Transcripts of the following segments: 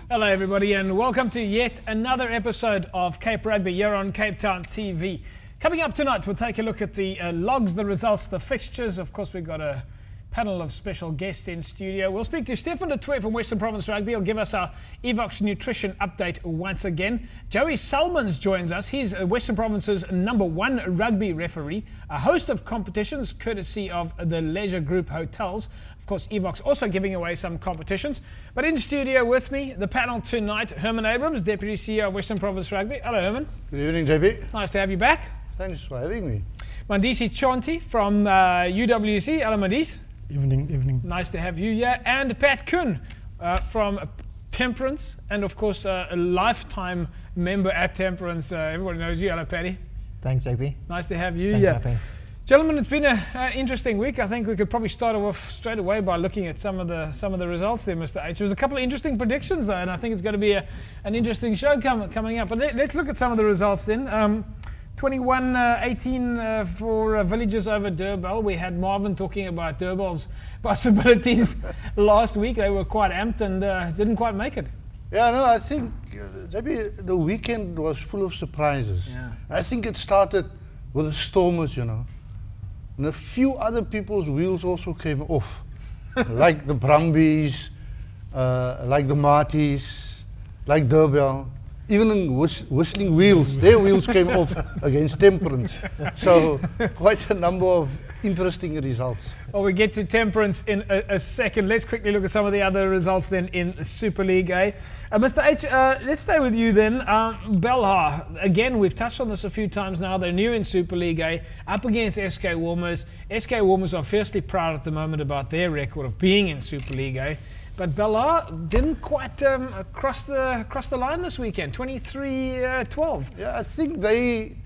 Hello everybody and welcome to yet another episode of Cape Rugby here on Cape Town TV. Coming up tonight, we'll take a look at the logs, the results, the fixtures. Of course, we've got a panel of special guests in studio. We'll speak to Stefan de Twee from Western Province Rugby. He'll give us our Evox nutrition update once again. Joey Salmons joins us. He's Western Province's #1 rugby referee, a host of competitions courtesy of the Leisure Group Hotels. Of course, Evox also giving away some competitions. But in studio with me, the panel tonight, Herman Abrams, Deputy CEO of Western Province Rugby. Hello, Herman. Good evening, JP. Nice to have you back. Thanks for having me. Mandisi Chanti from UWC. Hello, Mandis. Evening. Nice to have you here. And Pat Kuhn from Temperance, and of course a lifetime member at Temperance. Everybody knows you. Hello, Patty. Thanks, JP. Nice to have you Thanks, here. JP. Gentlemen, it's been an interesting week. I think we could probably start off straight away by looking at some of the results there, Mr. H. There's a couple of interesting predictions though, and I think it's going to be an interesting show coming up. But let's look at some of the results then. 21-18 for Villages over Durban. We had Marvin talking about Durban's possibilities last week. They were quite amped and didn't quite make it. Yeah, no, I think maybe the weekend was full of surprises. Yeah. I think it started with the Stormers, and a few other people's wheels also came off, like the Brumbies, like the Marties, like Durban. Even in Whistling Wheels, their wheels came off against Temperance. So quite a number of interesting results. Well, we get to Temperance in a second. Let's quickly look at some of the other results then in Super League A. Mr. H, let's stay with you then. Belhar, again, we've touched on this a few times now. They're new in Super League A, up against SK Warmers. SK Warmers are fiercely proud at the moment about their record of being in Super League A. But Belhar didn't quite cross the line this weekend, 23-12. Yeah, I think they,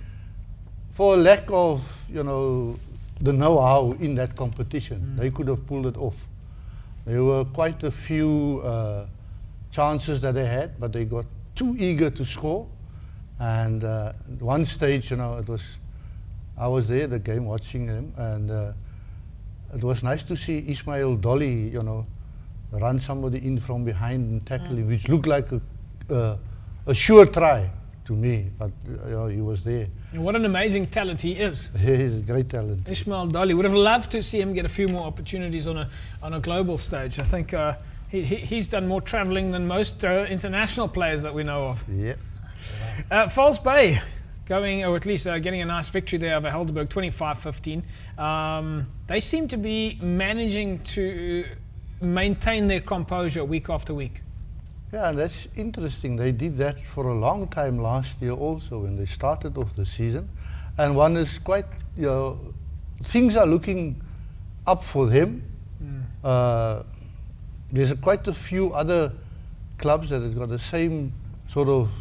for lack of, the know-how in that competition, they could have pulled it off. There were quite a few chances that they had, but they got too eager to score. And at one stage, I was there at the game watching them, and it was nice to see Ismail Dolly, run somebody in from behind and tackle him, which looked like a sure try to me, but he was there. And what an amazing talent he is. He's a great talent. Ismail Dolly. Would have loved to see him get a few more opportunities on a global stage. I think he's done more travelling than most international players that we know of. Yeah. False Bay going, or at least getting a nice victory there over Helderberg, 25-15. They seem to be managing to maintain their composure week after week. Yeah, that's interesting. They did that for a long time last year also when they started off the season. And one is quite, things are looking up for them. There's quite a few other clubs that have got the same sort of,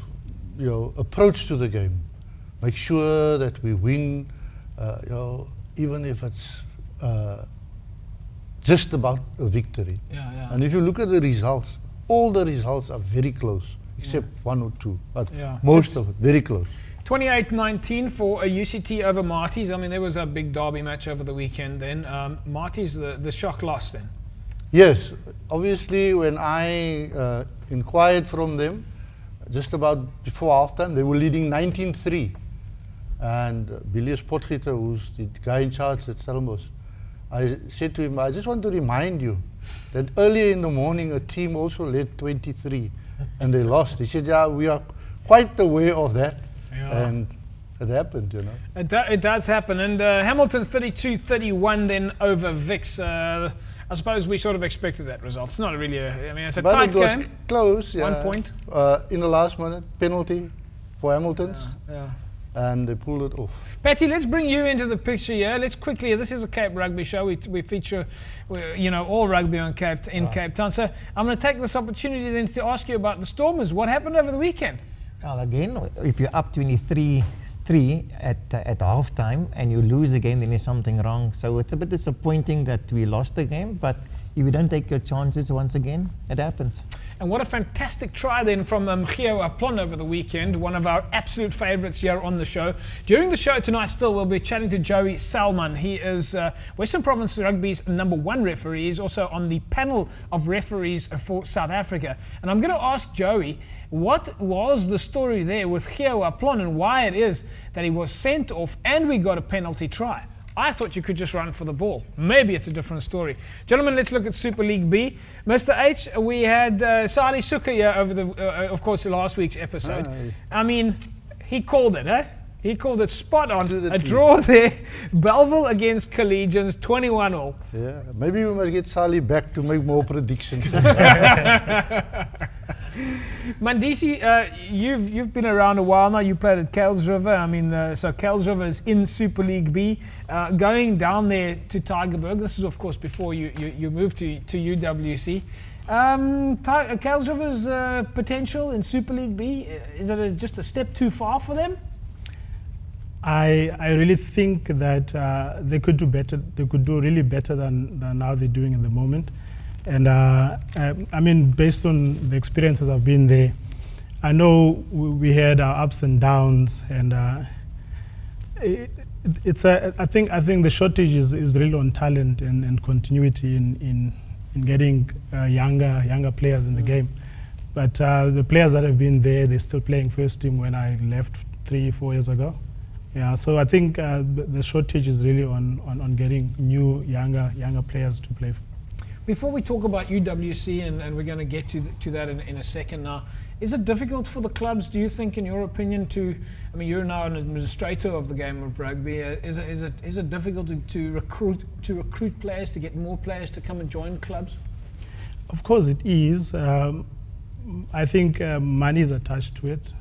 approach to the game. Make sure that we win, even if it's just about a victory. Yeah. And if you look at the results, all the results are very close, except one or two, but most of it very close. 28-19 for a UCT over Marties. I mean, there was a big derby match over the weekend then. Marties, the shock loss then. Yes, obviously when I inquired from them, just about before halftime, they were leading 19-3. And Bilius Potgieter, who's the guy in charge at Stellenbosch, I said to him, I just want to remind you that earlier in the morning a team also led 23 and they lost. He said, yeah, we are quite aware of that. Yeah. And it happened, It does happen. And Hamilton's 32-31 then over Vix. I suppose we sort of expected that result. It's not really it's a tight game. But it was close, yeah. 1 point. In the last minute, penalty for Hamilton's. Yeah. And they pulled it off. Patty, let's bring you into the picture here. Let's quickly, this is a Cape Rugby show. We feature, all rugby in Cape Town. So I'm going to take this opportunity then to ask you about the Stormers. What happened over the weekend? Well, again, if you're up 23-3 at half time and you lose the game, then there's something wrong. So it's a bit disappointing that we lost the game, but if you don't take your chances once again, it happens. And what a fantastic try then from Gio Aplon over the weekend, one of our absolute favourites here on the show. During the show tonight still, we'll be chatting to Joey Salman. He is Western Province Rugby's #1 referee. He's also on the panel of referees for South Africa. And I'm going to ask Joey, what was the story there with Gio Aplon and why it is that he was sent off and we got a penalty try? I thought you could just run for the ball. Maybe it's a different story. Gentlemen, let's look at Super League B. Mr. H, we had Sali Suka here over of course, last week's episode. I mean, he called it, eh? He called it spot on. A draw there. Belleville against Collegians, 21-all. Yeah, maybe we might get Sali back to make more predictions. Mandisi, you've been around a while now. You played at Kales River. I mean, so Kales River is in Super League B. Going down there to Tygerberg. This is, of course, before you moved to UWC. Kales River's potential in Super League B, is it just a step too far for them? I really think that they could do better. They could do really better than now they're doing at the moment. And I mean, based on the experiences I've been there, I know we had our ups and downs, and I think the shortage is really on talent and continuity in getting younger players in the game. But the players that have been there, they're still playing first team when I left 3-4 years ago. Yeah, so I think the shortage is really on getting new younger players to play for. Before we talk about UWC, and we're going to get to that in a second now, is it difficult for the clubs, do you think, in your opinion, I mean, you're now an administrator of the game of rugby, is it difficult to recruit players, to get more players to come and join clubs? Of course it is. I think money is attached to it.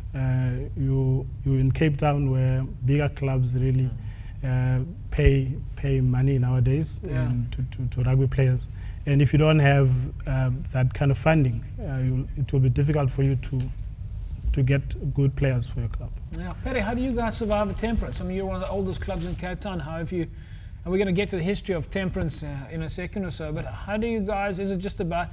You're in Cape Town where bigger clubs really pay money nowadays to rugby players. And if you don't have that kind of funding, it will be difficult for you to get good players for your club. Yeah, Perry, how do you guys survive at Temperance? I mean, you're one of the oldest clubs in Cape Town. How have you? And we're going to get to the history of Temperance in a second or so. But how do you guys? Is it just about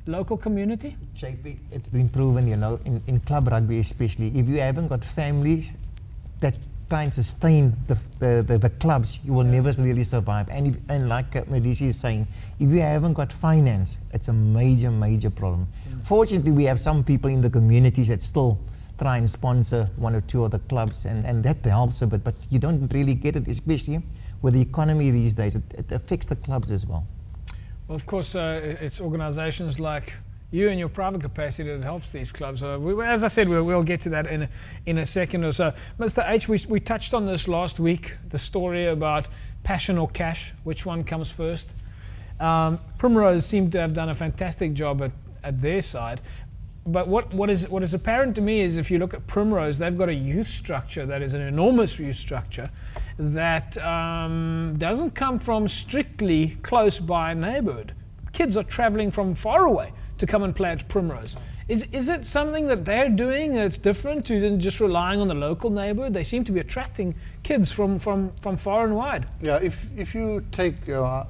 local community? JP, it's been proven, you know, in club rugby especially, if you haven't got families that try and sustain the clubs, you will never really survive. And like Medisi is saying, if you haven't got finance, it's a major problem. Fortunately, we have some people in the communities that still try and sponsor one or two of the clubs, and that helps a bit, but you don't really get it, especially with the economy these days. It affects the clubs as well. Well, of course, it's organisations like you in your private capacity that helps these clubs. As I said, we'll get to that in a second or so. Mr. H, we touched on this last week, the story about passion or cash, which one comes first. Primrose seemed to have done a fantastic job at their side. But what is apparent to me is if you look at Primrose, they've got a youth structure that is an enormous youth structure that doesn't come from strictly close by neighbourhood. Kids are travelling from far away to come and play at Primrose. Is it something that they're doing that's different to than just relying on the local neighbourhood? They seem to be attracting kids from far and wide. Yeah, if you take, I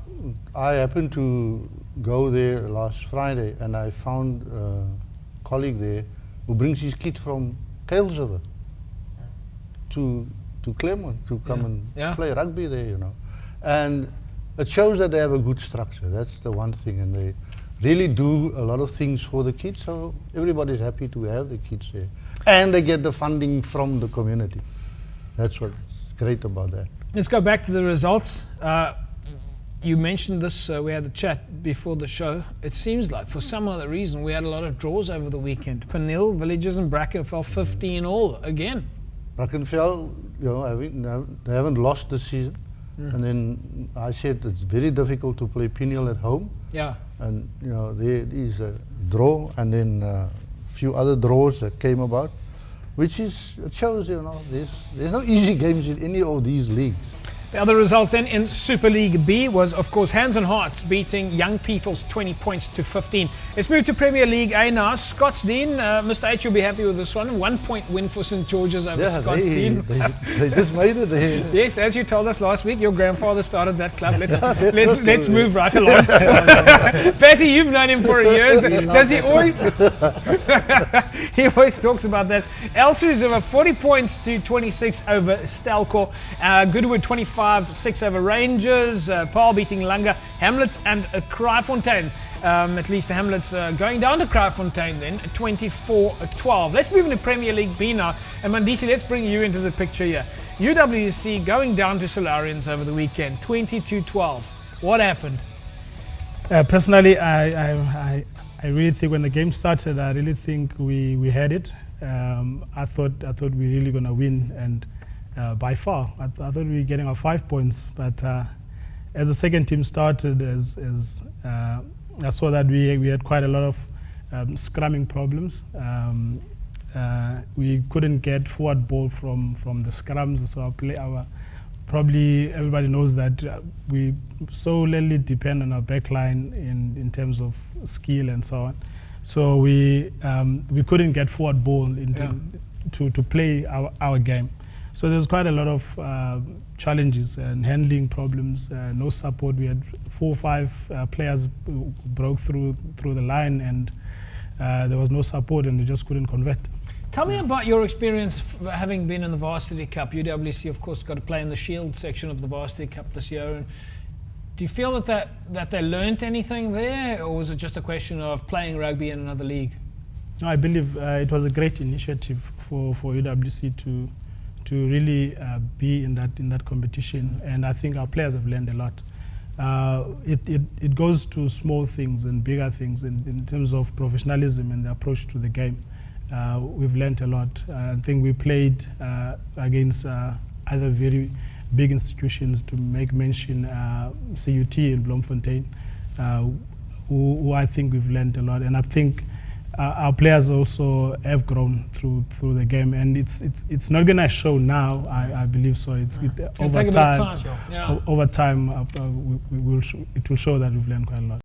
happened to go there last Friday and I found a colleague there who brings his kid from Kales River to Claremont to come and play rugby there, you know. And it shows that they have a good structure. That's the one thing, and they really do a lot of things for the kids, so everybody's happy to have the kids there. And they get the funding from the community. That's what's great about that. Let's go back to the results. You mentioned this, we had the chat before the show. It seems like for some other reason we had a lot of draws over the weekend. Peniel, Villages and Brackenfell 15-all again. Brackenfell, you know, they haven't lost this season. And then I said it's very difficult to play Peniel at home. Yeah. And you know, there is a draw and then a few other draws that came about, which is, it shows, you know, there's no easy games in any of these leagues. The other result then in Super League B was, of course, Hands and Hearts beating Young People's 20 points to 15. Let's move to Premier League A now. Scottsdene, Mr. H will be happy with this one. 1 point win for St. George's over Scottsdene. They just made it there. Yes, as you told us last week, your grandfather started that club. Let's move right along. Patty, you've known him for years. Does he always? He always talks about that. Elsu's over 40 points to 26 over Stelkor. Goodwood 25-6 over Rangers. Paarl beating Langa. Hamlets and Kraaifontein. At least the Hamlets going down to Kraaifontein then, 24-12. Let's move into Premier League B now. And Mandisi, let's bring you into the picture here. UWC going down to Solarians over the weekend, 22-12. What happened? Personally, I really think when the game started, I really think we had it. I thought we were really going to win, and by far. I thought we were getting our 5 points, but as the second team started, I saw that we had quite a lot of scrumming problems. We couldn't get forward ball from the scrums, so probably everybody knows that we solely depend on our backline in terms of skill and so on. So we couldn't get forward ball to play our game. So there's quite a lot of challenges and handling problems, no support. We had 4 or 5 players who broke through the line, and there was no support, and we just couldn't convert. Tell me about your experience having been in the Varsity Cup. UWC, of course, got to play in the Shield section of the Varsity Cup this year. And do you feel that they learnt anything there, or was it just a question of playing rugby in another league? No, I believe it was a great initiative for UWC to really be in that competition, and I think our players have learned a lot. It goes to small things and bigger things in terms of professionalism and the approach to the game. We've learned a lot. I think we played against other very big institutions, to make mention CUT in Bloemfontein, who I think we've learned a lot, and I think our players also have grown through the game, and it's not going to show now. I believe so. Over time, it will show that we've learned quite a lot.